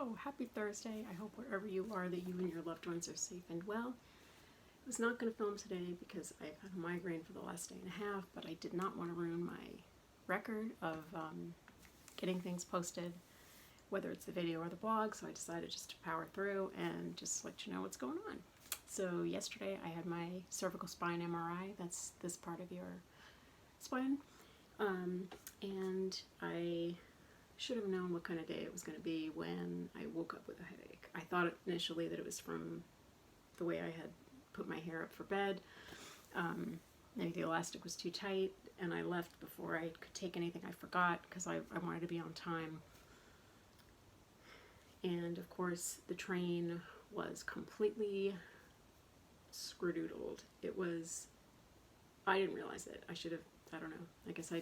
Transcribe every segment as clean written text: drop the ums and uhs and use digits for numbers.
Hello, happy Thursday. I hope wherever you are that you and your loved ones are safe and well. I was not going to film today because I've had a migraine for the last day and a half, but I did not want to ruin my record of getting things posted, whether it's the video or the blog, so I decided just to power through and just let you know what's going on. So yesterday I had my cervical spine MRI, that's this part of your spine, and I should have known what kind of day it was going to be when I woke up with a headache. I thought initially that it was from the way I had put my hair up for bed. Maybe the elastic was too tight, and I left before I could take anything. I forgot because I wanted to be on time. And of course the train was completely screw-doodled. It was, I didn't realize it. I should have, I don't know, I guess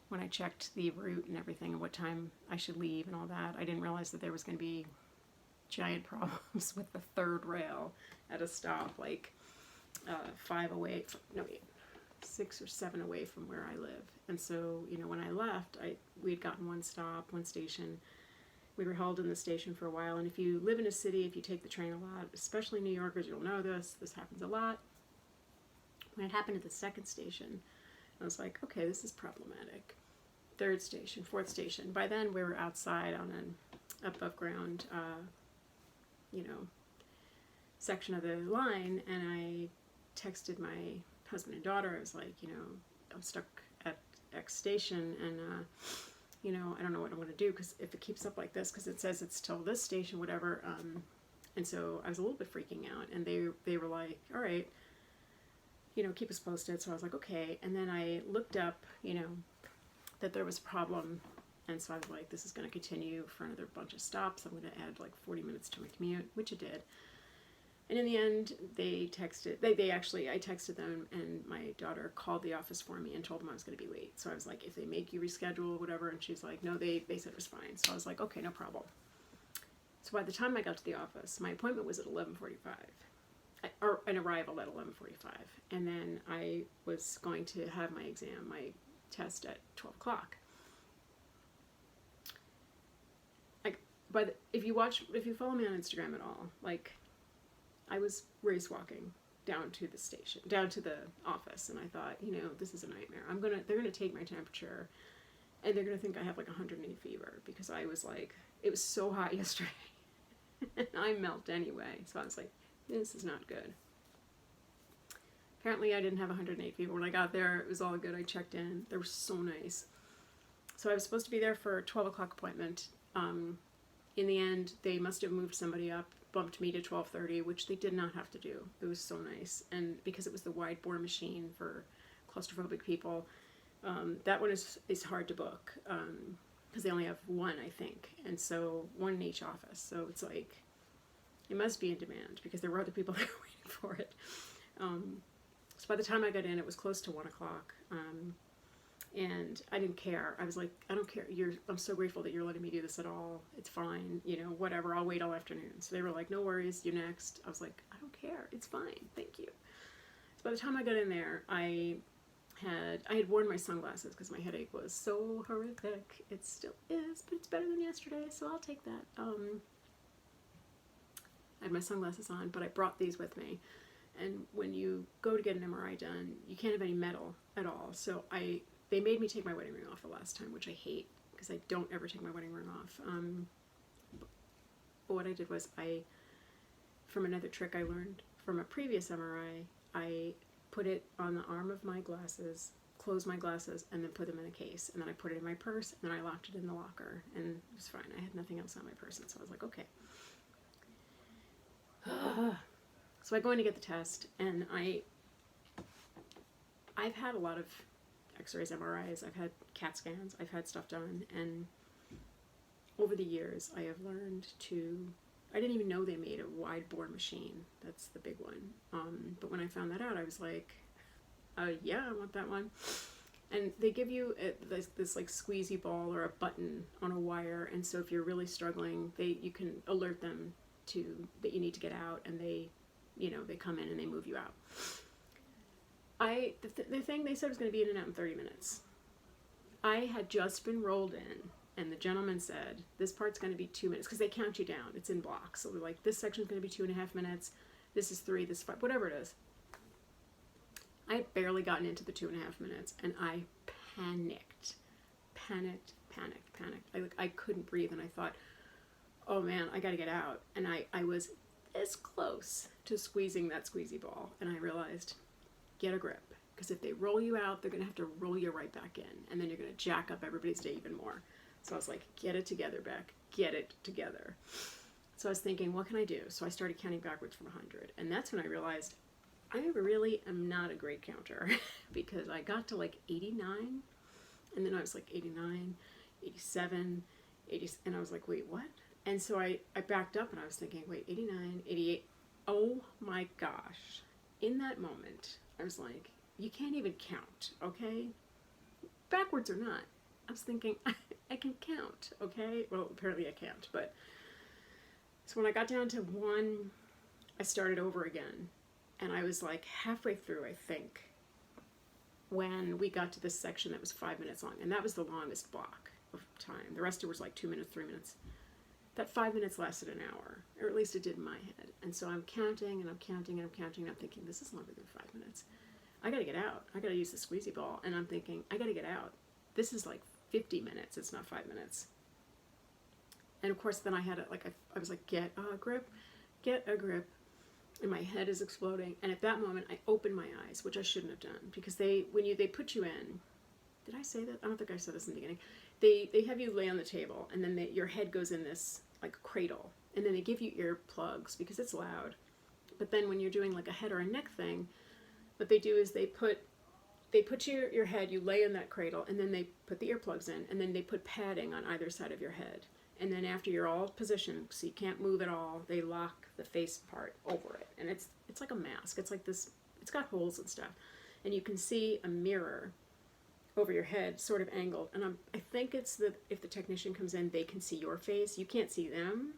when I checked the route and everything and what time I should leave and all that, I didn't realize that there was going to be giant problems with the third rail at a stop, like 6 or 7 away from where I live. And so, you know, when I left, we'd gotten one stop, one station. We were held in the station for a while, and if you live in a city, if you take the train a lot, especially New Yorkers, you'll know this happens a lot. When it happened at the second station, I was like, okay, this is problematic. Third station, fourth station. By then we were outside on an above ground, section of the line, and I texted my husband and daughter. I was like, I'm stuck at X station, and I don't know what I want to do, because if it keeps up like this, because it says it's till this station, whatever. And so I was a little bit freaking out, and they were like, all right, keep us posted. So I was like, okay. And then I looked up, that there was a problem. And so I was like, this is going to continue for another bunch of stops. I'm going to add like 40 minutes to my commute, which it did. And in the end, I texted them, and my daughter called the office for me and told them I was going to be late. So I was like, if they make you reschedule, whatever. And she's like, no, they said it was fine. So I was like, okay, no problem. So by the time I got to the office, my appointment was at 11:45. Or an arrival at 11:45, and then I was going to have my exam, my test, at 12 o'clock. If you follow me on Instagram at all, I was race walking down to the station, down to the office, and I thought, this is a nightmare. They're gonna take my temperature, and they're gonna think I have like 108 fever, because I was like, it was so hot yesterday, and I melt anyway. So I was like, this is not good. Apparently I didn't have 108 fever. When I got there, it was all good. I checked in. They were so nice. So I was supposed to be there for a 12 o'clock appointment. In the end, they must have moved somebody up, bumped me to 12:30, which they did not have to do. It was so nice. And because it was the wide bore machine for claustrophobic people, that one is hard to book, because they only have one, I think. And so one in each office. So it's like, it must be in demand, because there were other people that were waiting for it. So by the time I got in, it was close to 1 o'clock, and I didn't care. I was like, I don't care. I'm so grateful that you're letting me do this at all. It's fine, whatever. I'll wait all afternoon. So they were like, no worries, you're next. I was like, I don't care. It's fine. Thank you. So by the time I got in there, I had worn my sunglasses because my headache was so horrific. It still is, but it's better than yesterday, so I'll take that. I had my sunglasses on, but I brought these with me. And when you go to get an MRI done, you can't have any metal at all. So they made me take my wedding ring off the last time, which I hate, because I don't ever take my wedding ring off. But what I did was, from another trick I learned from a previous MRI, I put it on the arm of my glasses, closed my glasses, and then put them in a case. And then I put it in my purse, and then I locked it in the locker, and it was fine. I had nothing else on my person, so I was like, okay. So I go in to get the test, and I've had a lot of x-rays, MRIs, I've had CAT scans, I've had stuff done, and over the years I have learned I didn't even know they made a wide bore machine. That's the big one. But when I found that out, I was like, yeah, I want that one. And they give you this like squeezy ball or a button on a wire, and so if you're really struggling, you can alert them that you need to get out, and they come in and they move you out. The thing they said was going to be in and out in 30 minutes. I had just been rolled in And the gentleman said, this part's going to be 2 minutes, because they count you down. It's in blocks. So they're like, this section's going to be 2.5 minutes. This is 3, this is 5, whatever it is. I had barely gotten into the 2.5 minutes, and I panicked. Panicked. I couldn't breathe, and I thought, oh man, I got to get out. And I was this close to squeezing that squeezy ball, and I realized, get a grip. Because if they roll you out, they're going to have to roll you right back in, and then you're going to jack up everybody's day even more. So I was like, get it together, Beck. Get it together. So I was thinking, what can I do? So I started counting backwards from 100. And that's when I realized I really am not a great counter because I got to like 89. And then I was like 89, 87, 80. And I was like, wait, what? And so I backed up and I was thinking, wait, 89, 88. Oh my gosh. In that moment, I was like, you can't even count, okay? Backwards or not. I was thinking, I can count, okay? Well, apparently I can't, but... So when I got down to 1, I started over again. And I was like halfway through, I think, when we got to this section that was 5 minutes long. And that was the longest block of time. The rest of it was like 2 minutes, 3 minutes. That 5 minutes lasted an hour, or at least it did in my head. And so I'm counting, and I'm counting, and I'm counting, and I'm thinking, this is longer than 5 minutes. I gotta get out. I gotta use the squeezy ball. And I'm thinking, I gotta get out. This is like 50 minutes. It's not 5 minutes. And of course, then I had it like, I was like, get a grip, and my head is exploding. And at that moment, I opened my eyes, which I shouldn't have done, because they put you in, did I say that? I don't think I said this in the beginning. They have you lay on the table, and then your head goes in this like cradle, and then they give you earplugs because it's loud. But then when you're doing like a head or a neck thing, what they do is they put your head, you lay in that cradle, and then they put the earplugs in, and then they put padding on either side of your head. And then after you're all positioned, so you can't move at all, they lock the face part over it. And it's like a mask. It's like this, it's got holes and stuff. And you can see a mirror over your head, sort of angled. And I think it's that if the technician comes in, they can see your face. You can't see them,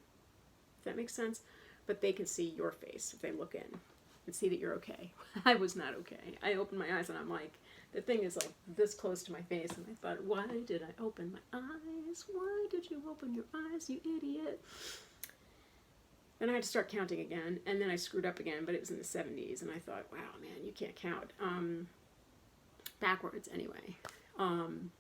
if that makes sense. But they can see your face if they look in and see that you're okay. I was not okay. I opened my eyes and I'm like, the thing is like this close to my face, and I thought, why did I open my eyes? Why did you open your eyes, you idiot? And I had to start counting again, and then I screwed up again, but it was in the 70s, and I thought, wow, man, you can't count. Backwards, anyway. And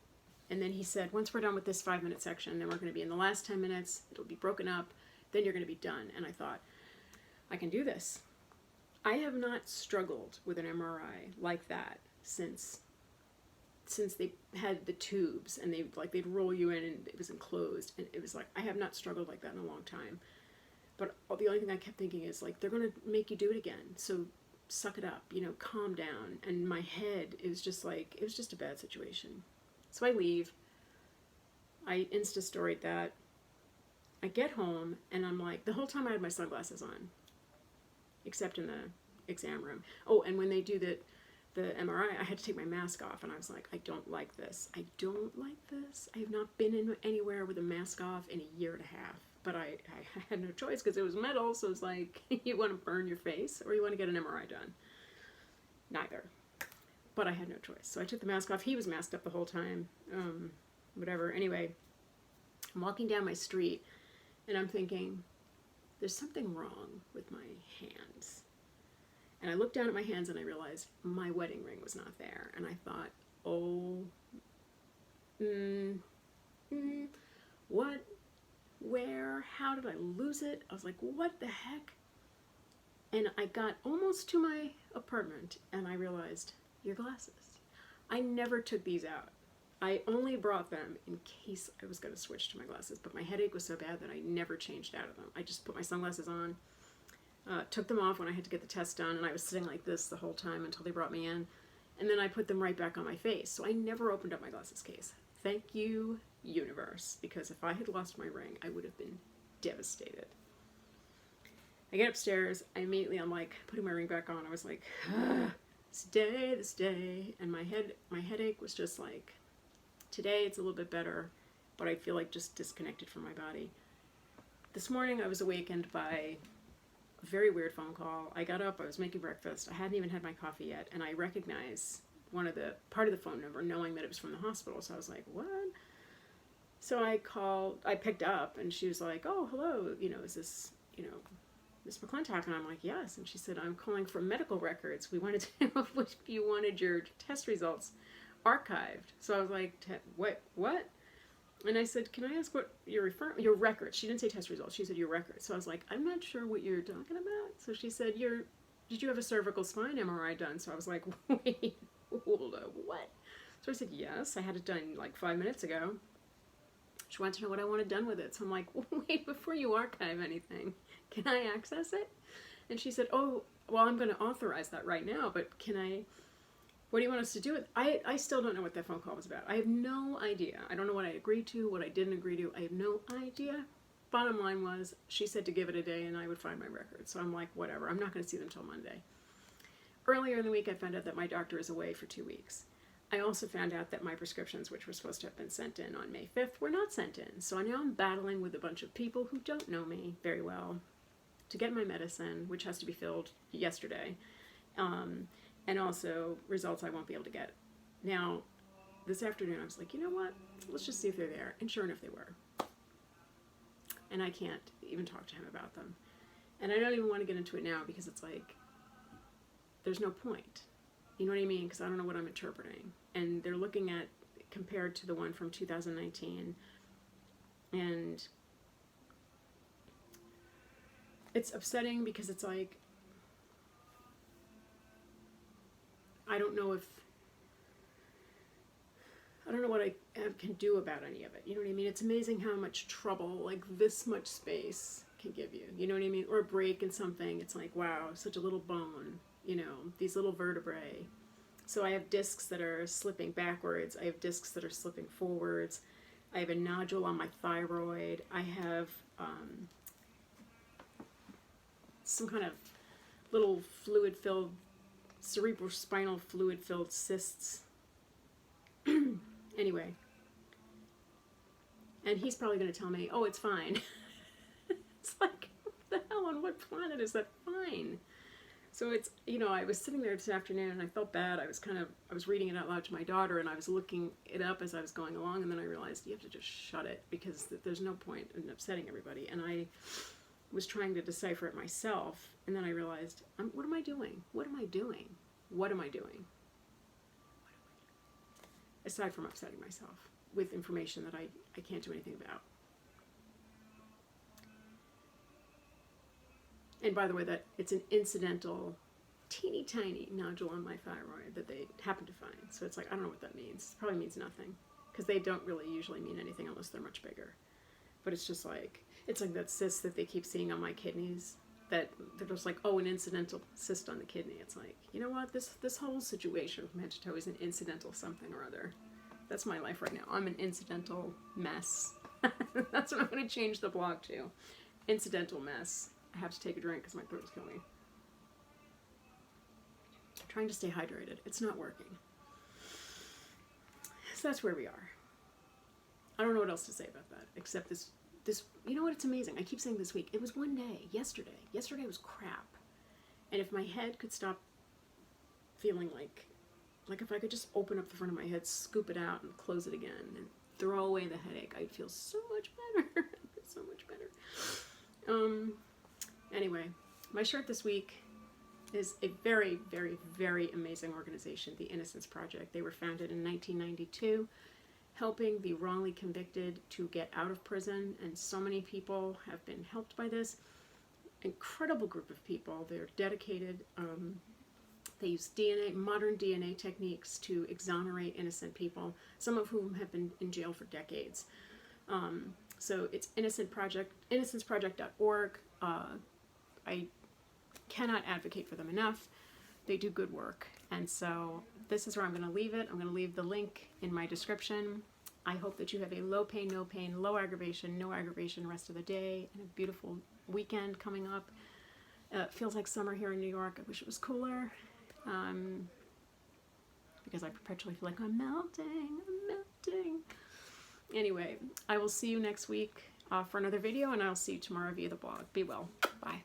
then he said, once we're done with this 5-minute section, then we're going to be in the last 10 minutes, it'll be broken up, then you're going to be done. And I thought, I can do this. I have not struggled with an MRI like that since they had the tubes, and they'd roll you in and it was enclosed, and it was like, I have not struggled like that in a long time. But the only thing I kept thinking is like, they're going to make you do it again, so suck it up, calm down. And my head, it was just a bad situation. So I leave, I Insta-storied that, I get home, and I'm like, the whole time I had my sunglasses on, except in the exam room. Oh, and when they do the MRI, I had to take my mask off, and I was like, I don't like this. I don't like this. I have not been anywhere with a mask off in a year and a half. But I had no choice because it was metal, so it's like, you want to burn your face or you want to get an MRI done? Neither. But I had no choice. So I took the mask off. He was masked up the whole time. Whatever. Anyway, I'm walking down my street, and I'm thinking, there's something wrong with my hands. And I looked down at my hands and I realized my wedding ring was not there. And I thought, oh, what, where, how did I lose it? I was like, what the heck? And I got almost to my apartment and I realized, your glasses. I never took these out. I only brought them in case I was going to switch to my glasses, but my headache was so bad that I never changed out of them. I just put my sunglasses on, took them off when I had to get the test done, and I was sitting like this the whole time until they brought me in, and then I put them right back on my face. So I never opened up my glasses case. Thank you, universe, because if I had lost my ring, I would have been devastated. I get upstairs, I'm like putting my ring back on. I was like, this day, and my headache was just like, today it's a little bit better, but I feel like just disconnected from my body. This morning I was awakened by a very weird phone call. I got up, I was making breakfast, I hadn't even had my coffee yet, and I recognized part of the phone number, knowing that it was from the hospital. So I was like, what? So I picked up, and she was like, oh, hello, is this, Miss McClintock? And I'm like, yes. And she said, I'm calling from medical records. We wanted to know if you wanted your test results archived. So I was like, what? And I said, can I ask what you're referring, your records? She didn't say test results. She said your records. So I was like, I'm not sure what you're talking about. So she said, did you have a cervical spine MRI done? So I was like, wait, hold up, what? So I said, yes, I had it done like 5 minutes ago. She wanted to know what I wanted done with it. So I'm like, wait, before you archive anything, can I access it? And she said, oh, well, I'm going to authorize that right now, but what do you want us to do with it? I still don't know what that phone call was about. I have no idea. I don't know what I agreed to, what I didn't agree to. I have no idea. Bottom line was, she said to give it a day and I would find my records. So I'm like, whatever. I'm not going to see them until Monday. Earlier in the week, I found out that my doctor is away for 2 weeks. I also found out that my prescriptions, which were supposed to have been sent in on May 5th, were not sent in. So now I'm battling with a bunch of people who don't know me very well to get my medicine, which has to be filled yesterday. And also results I won't be able to get. Now, this afternoon I was like, you know what? Let's just see if they're there. And sure enough, they were. And I can't even talk to him about them. And I don't even want to get into it now because it's like, there's no point. You know what I mean? Because I don't know what I'm interpreting. And they're looking at, compared to the one from 2019. And it's upsetting because it's like, I don't know what I can do about any of it. You know what I mean? It's amazing how much trouble, like this much space can give you. You know what I mean? Or a break in something. It's like, wow, such a little bone, these little vertebrae. So I have discs that are slipping backwards. I have discs that are slipping forwards. I have a nodule on my thyroid. I have some kind of little fluid-filled, cerebrospinal fluid-filled cysts. Anyway. And he's probably going to tell me, oh, it's fine. It's like, what the hell, on what planet is that fine? So it's, I was sitting there this afternoon and I felt bad. I was reading it out loud to my daughter and I was looking it up as I was going along, and then I realized you have to just shut it because there's no point in upsetting everybody. And I was trying to decipher it myself, and then I realized, what am I doing? What am I doing? What am I doing? Aside from upsetting myself with information that I can't do anything about. And by the way, that it's an incidental, teeny tiny nodule on my thyroid that they happen to find. So it's like, I don't know what that means. It probably means nothing, because they don't really usually mean anything unless they're much bigger. But it's just like, it's like that cyst that they keep seeing on my kidneys, that they're just like, oh, an incidental cyst on the kidney. It's like, you know what, this whole situation from head to toe is an incidental something or other. That's my life right now. I'm an incidental mess. That's what I'm going to change the blog to. Incidental mess. I have to take a drink because my throat is killing me. I'm trying to stay hydrated. It's not working. So that's where we are. I don't know what else to say about that, except this, you know what, it's amazing. I keep saying this week. It was one day, yesterday. Yesterday was crap. And if my head could stop feeling like if I could just open up the front of my head, scoop it out and close it again and throw away the headache, I'd feel so much better. So much better. Anyway, my shirt this week is a very, very, very amazing organization, the Innocence Project. They were founded in 1992, helping the wrongly convicted to get out of prison, and so many people have been helped by this. Incredible group of people. They're dedicated. They use modern DNA techniques to exonerate innocent people, some of whom have been in jail for decades. So it's innocenceproject.org. I cannot advocate for them enough. They do good work. And so this is where I'm going to leave it. I'm going to leave the link in my description. I hope that you have a low pain, no pain, low aggravation, no aggravation rest of the day, and a beautiful weekend coming up. It feels like summer here in New York. I wish it was cooler. Because I perpetually feel like I'm melting. Anyway, I will see you next week for another video, and I'll see you tomorrow via the blog. Be well. Bye.